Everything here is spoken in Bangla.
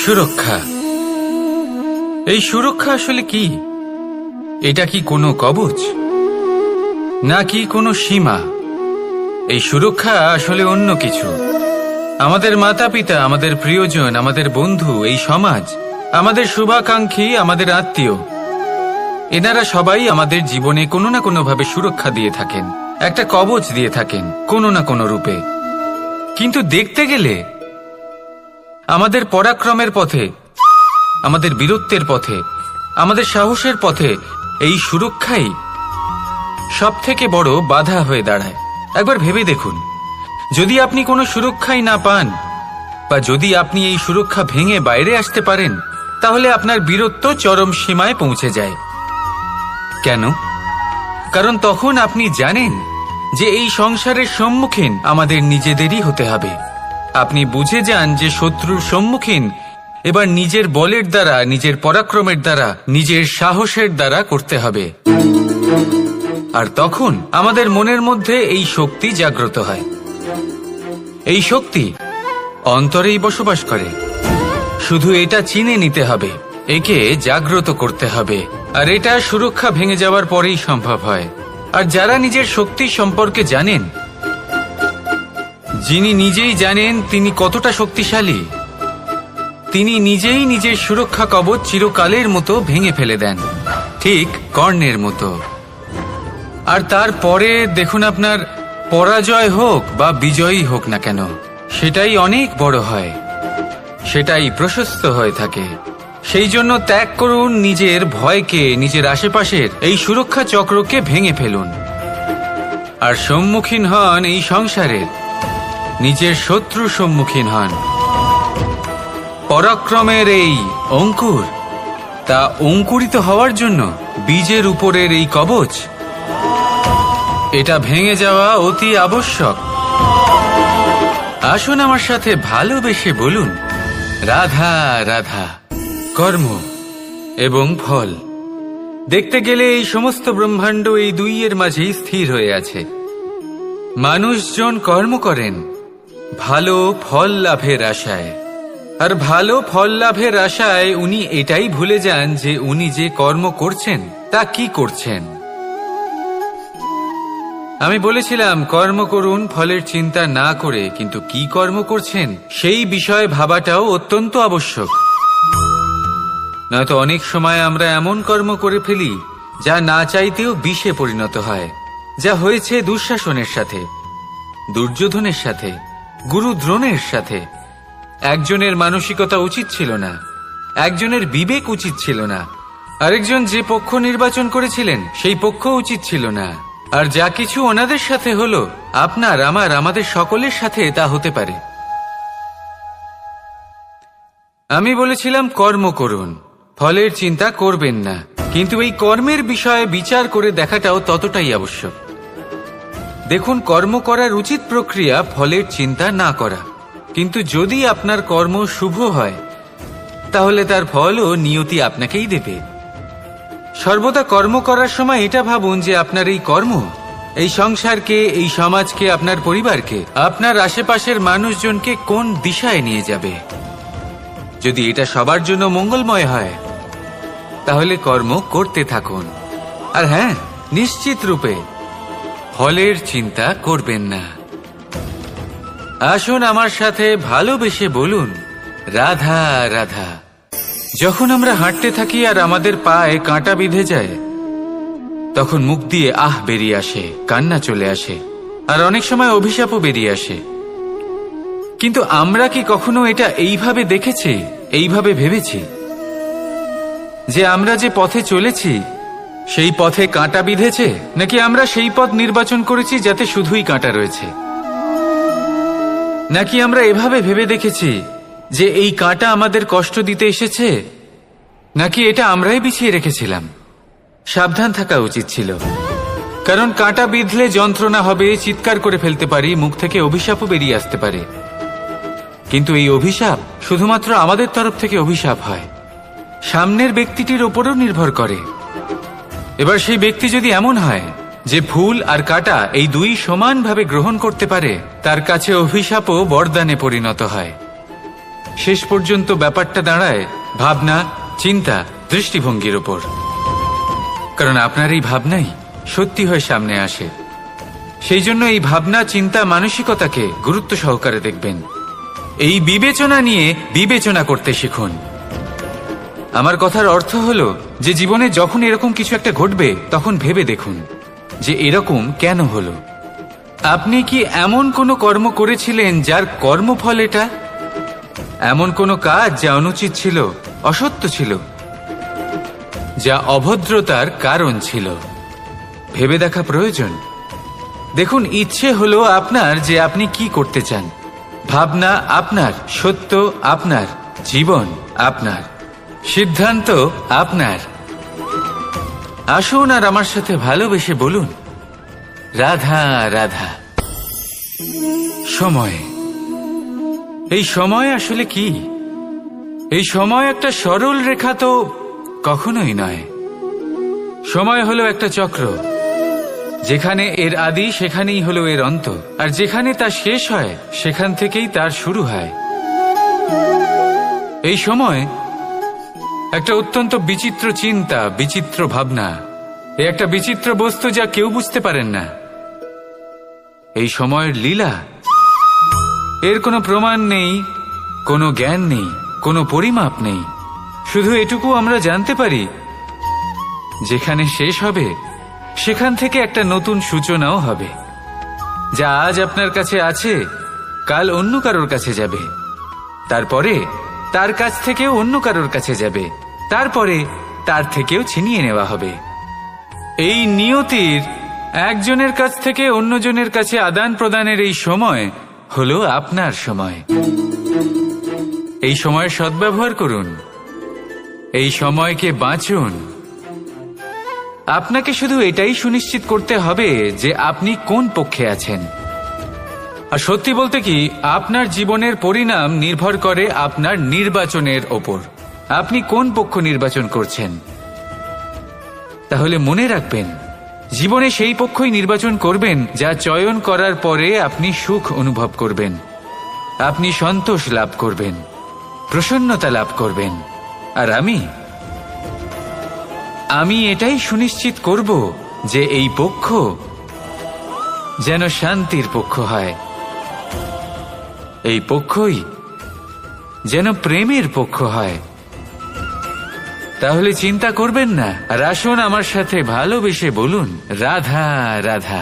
সুরক্ষা। এই সুরক্ষা আসলে কি? এটা কি কোনো কবচ নাকি কোনো সীমা? এই সুরক্ষা আসলে অন্য কিছু। আমাদের মাতা পিতা, আমাদের প্রিয়জন, আমাদের বন্ধু, এই সমাজ, আমাদের শুভাকাঙ্ক্ষী, আমাদের আত্মীয়, এনারা সবাই আমাদের জীবনে কোনো না কোনো ভাবে সুরক্ষা দিয়ে থাকেন, একটা কবচ দিয়ে থাকেন কোনো না কোনো রূপে। কিন্তু দেখতে গেলে আমাদের পরাক্রমের পথে, আমাদের বীরত্বের পথে, আমাদের সাহসের পথে এই সুরক্ষাই সবথেকে বড় বাধা হয়ে দাঁড়ায়। একবার ভেবে দেখুন, যদি আপনি কোনো সুরক্ষাই না পান, বা যদি আপনি এই সুরক্ষা ভেঙে বাইরে আসতে পারেন, তাহলে আপনার বীরত্ব চরম সীমায় পৌঁছে যায়। কেন? কারণ তখন আপনি জানেন যে এই সংসারের সম্মুখীন আমাদের নিজেদেরই হতে হবে। আপনি বুঝে যান যে শত্রুর সম্মুখীন এবার নিজের বলের দ্বারা, নিজের পরাক্রমের দ্বারা, নিজের সাহসের দ্বারা করতে হবে। আর তখন আমাদের মনের মধ্যে এই শক্তি জাগ্রত হয়। এই শক্তি অন্তরেই বসবাস করে। শুধু এটা চিনে নিতে হবে, একে জাগ্রত করতে হবে। আর এটা সুরক্ষা ভেঙে যাওয়ার পরেই সম্ভব হয়। আর যারা নিজের শক্তি সম্পর্কে জানেন, যিনি নিজেই জানেন তিনি কতটা শক্তিশালী, তিনি নিজেই নিজের সুরক্ষা কবচ চিরকালের মতো ভেঙে ফেলে দেন, ঠিক কর্ণের মতো। আর তারপরে দেখুন, আপনার পরাজয় হোক বা বিজয়ী হোক না কেন, সেটাই অনেক বড় হয়, সেটাই প্রশস্ত হয়ে থাকে। সেই জন্য ত্যাগ করুন নিজের ভয়কে, নিজের আশেপাশের এই সুরক্ষা চক্রকে ভেঙে ফেলুন, আর সম্মুখীন হন এই সংসারের নিজের শত্রু সম্মুখীন হন। পরাক্রমের এই অঙ্কুর, তা অঙ্কুরিত হওয়ার জন্য বীজের উপরের এই কবচ, এটা ভেঙে যাওয়া অতি আবশ্যক। আসুন আমার সাথে ভালোবেসে বলুন, রাধা রাধা। কর্ম এবং ফল। দেখতে গেলে এই সমস্ত ব্রহ্মাণ্ড এই দুইয়ের মাঝেই স্থির হয়ে আছে। মানুষজন কর্ম করেন ভালো ফল লাভের আশায়, আর ভালো ফল লাভের আশায় উনি এটাই ভুলে যান যে উনি যে কর্ম করছেন তা কি করছেন। আমি বলেছিলাম কর্ম করুন ফলের চিন্তা না করে, কিন্তু কি কর্ম করছেন সেই বিষয়ে ভাবাটাও অত্যন্ত আবশ্যক। নয়তো অনেক সময় আমরা এমন কর্ম করে ফেলি যা না চাইতেও বিষে পরিণত হয়, যা হয়েছে দুঃশাসনের সাথে, দুর্যোধনের সাথে, গুরু দ্রোণের সাথে। একজনের মানসিকতা উচিত ছিল না, একজনের বিবেক উচিত ছিল না, আরেকজন যে পক্ষ নির্বাচন করেছিলেন সেই পক্ষ উচিত ছিল না। আর যা কিছু ওনাদের সাথে হলো, আপনার, আমার, আমাদের সকলের সাথে তা হতে পারে। আমি বলেছিলাম কর্ম করুন, ফলের চিন্তা করবেন না, কিন্তু এই কর্মের বিষয়ে বিচার করে দেখাটাও ততটাই আবশ্যক। দেখুন, কর্ম করার উচিত প্রক্রিয়া ফলের চিন্তা না করা, কিন্তু যদি আপনার কর্ম শুভ হয় তাহলে তার ফলও নিয়তি আপনাকেই দেবে। সর্বদা কর্ম করার সময় এটা ভাবুন যে আপনার এই কর্ম এই সংসারকে, এই সমাজকে, আপনার পরিবারকে, আপনার আশেপাশের মানুষজনকে কোন দিশায় নিয়ে যাবে। যদি এটা সবার জন্য মঙ্গলময় হয় তাহলে কর্ম করতে থাকুন। আর হ্যাঁ, নিশ্চিত রূপে ফলের চিন্তা করবেন না। আসুন আমার সাথে ভালোবেসে বলুন, রাধা রাধা। যখন আমরা হাঁটতে থাকি আর আমাদের পায়ে কাঁটা বিঁধে যায়, তখন মুখ দিয়ে আহ বেরিয়ে আসে, কান্না চলে আসে, আর অনেক সময় অভিশাপও বেরিয়ে আসে। কিন্তু আমরা কি কখনো এটা এইভাবে দেখেছি, এইভাবে ভেবেছি যে আমরা যে পথে চলেছি সেই পথে কাঁটা বিঁধেছে, নাকি আমরা সেই পথ নির্বাচন করেছি যাতে শুধুই কাঁটা রয়েছে? নাকি আমরা এভাবে ভেবে দেখেছি যে এই কাঁটা আমাদের কষ্ট দিতে এসেছে, নাকি এটা আমরাই বিছিয়ে রেখেছিলাম? সাবধান থাকা উচিত ছিল, কারণ কাঁটা বিঁধলে যন্ত্রণা হবে, চিৎকার করে ফেলতে পারি, মুখ থেকে অভিশাপও বেরিয়ে আসতে পারে। কিন্তু এই অভিশাপ শুধুমাত্র আমাদের তরফ থেকে অভিশাপ হয়, সামনের ব্যক্তিটির ওপরও নির্ভর করে। এবার সেই ব্যক্তি যদি এমন হয় যে ফুল আর কাঁটা এই দুই সমানভাবে গ্রহণ করতে পারে, তার কাছে অভিশাপও বরদানে পরিণত হয়। শেষ পর্যন্ত ব্যাপারটা দাঁড়ায় ভাবনা, চিন্তা, দৃষ্টিভঙ্গির ওপর। কারণ আপনার এই ভাবনাই সত্যি হয়ে সামনে আসে। সেই জন্য এই ভাবনা, চিন্তা, মানসিকতাকে গুরুত্ব সহকারে দেখবেন। এই বিবেচনা নিয়ে বিবেচনা করতে শিখুন। আমার কথার অর্থ হলো যে জীবনে যখন এরকম কিছু একটা ঘটবে তখন ভেবে দেখুন যে এরকম কেন হলো। আপনি কি এমন কোনো কর্ম করেছিলেন যার কর্মফল এটা? এমন কোনো কাজ যা অনুচিত ছিল, অসত্য ছিল, যা অভদ্রতার কারণ ছিল? ভেবে দেখা প্রয়োজন। দেখুন, ইচ্ছে হলো আপনার যে আপনি কি করতে চান। ভাবনা আপনার, সত্য আপনার, জীবন আপনার, সিদ্ধান্ত আপনার। আসুন আর আমার সাথে ভালোবেসে বলুন, রাধা রাধা। সময়, এই সময় আসলে কি? এই সময় একটা সরল রেখা তো কখনোই নয়। সময় হলো একটা চক্র, যেখানে এর আদি সেখানেই হলো এর অন্ত, আর যেখানে তা শেষ হয় সেখান থেকেই তার শুরু হয়। এই সময় একটা অত্যন্ত বিচিত্র চিন্তা, বিচিত্র ভাবনা, একটা বিচিত্র বস্তু যা কেউ বুঝতে পারেন না। এই সময়ের লীলা, এর কোনো প্রমাণ নেই, কোনো জ্ঞান নেই, কোনো পরিমাপ নেই। শুধু এটুকু আমরা জানতে পারি, যেখানে শেষ হবে সেখান থেকে একটা নতুন সূচনাও হবে। যা আজ আপনার কাছে আছে কাল অন্য কারোর কাছে যাবে, তারপরে তার কাছ থেকেও অন্য কারোর কাছে যাবে, তারপরে তার থেকেও ছিনিয়ে নেওয়া হবে। এই নিয়তির একজনের কাছ থেকে অন্যজনের কাছে আদান প্রদানের এই সময় হলো আপনার সময়। এই সময়ের সদ্ব্যবহার করুন, এই সময়কে বাঁচুন। আপনাকে শুধু এটাই সুনিশ্চিত করতে হবে যে আপনি কোন পক্ষে আছেন। আর সত্যি বলতে কি, আপনার জীবনের পরিণাম নির্ভর করে আপনার নির্বাচনের ওপর। আপনি কোন পক্ষ নির্বাচন করছেন। তাহলে মনে রাখবেন, জীবনে সেই পক্ষই নির্বাচন করবেন যা চয়ন করার পরে আপনি সুখ অনুভব করবেন, আপনি সন্তোষ লাভ করবেন, প্রসন্নতা লাভ করবেন। আর আমি এটাই সুনিশ্চিত করব যে এই পক্ষ যেন শান্তির পক্ষ হয়, এই পক্ষই যেন প্রেমের পক্ষ হয়। তাহলে চিন্তা করবেন না, আর আসুন আমার সাথে ভালোবেসে বলুন, রাধা রাধা।